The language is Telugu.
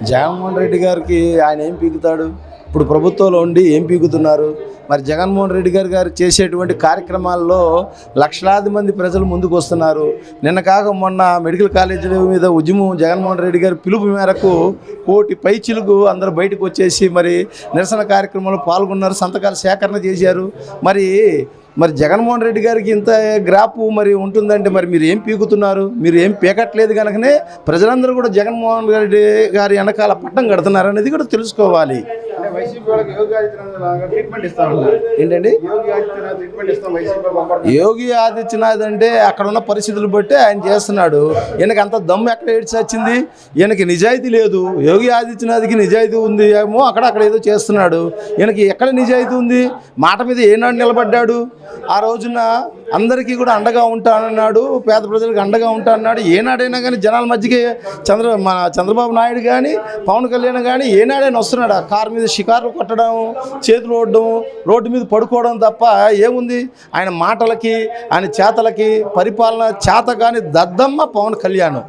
జగన్మోహన్ రెడ్డి గారికి ఆయన ఏం పీకుతాడు? ఇప్పుడు ప్రభుత్వంలో ఉండి ఏం పీకుతున్నారు? మరి జగన్మోహన్ రెడ్డి గారు చేసేటువంటి కార్యక్రమాల్లో లక్షలాది మంది ప్రజలు ముందుకు వస్తున్నారు. నిన్న కాక మొన్న మెడికల్ కాలేజీల మీద ఉద్యమం జగన్మోహన్ రెడ్డి గారి పిలుపు మేరకు 1 కోటి పైచిలుకు అందరూ బయటకు వచ్చేసి మరి నిరసన కార్యక్రమంలో పాల్గొన్నారు, సంతకాల సేకరణ చేశారు. మరి జగన్మోహన్ రెడ్డి గారికి ఇంత గ్రాపు మరి ఉంటుందంటే మరి మీరు ఏం పీకుతున్నారు? మీరు ఏం పీకట్లేదు కనుకనే ప్రజలందరూ కూడా జగన్మోహన్ రెడ్డి గారి వెనకాల పట్టం కడుతున్నారు అనేది కూడా తెలుసుకోవాలి. ఏంటండి యోగి ఆదిత్యనాథ్ అంటే అక్కడ ఉన్న పరిస్థితులు బట్టి ఆయన చేస్తున్నాడు. ఈయనకి అంత దమ్ము ఎక్కడ ఏడ్చి వచ్చింది? ఈయనకి నిజాయితీ లేదు. యోగి ఆదిత్యనాథ్కి నిజాయితీ ఉంది ఏమో, అక్కడ ఏదో చేస్తున్నాడు. ఈయనకి ఎక్కడ నిజాయితీ ఉంది? మాట మీద ఏనాడు నిలబడ్డాడు? ఆ రోజున అందరికీ కూడా అండగా ఉంటానన్నాడు, పేద ప్రజలకు అండగా ఉంటానన్నాడు. ఏనాడైనా కానీ జనాల మధ్యకి చంద్రబాబు నాయుడు కానీ పవన్ కళ్యాణ్ కానీ ఏనాడైనా వస్తున్నాడు? ఆ కారు మీద షికార్లు కొట్టడం, చేతులు ఓడడం, రోడ్డు మీద పడుకోవడం తప్ప ఏముంది? ఆయన మాటలకి ఆయన చేతలకి పరిపాలన చేత కానీ దద్దమ్మ పవన్ కళ్యాణ్.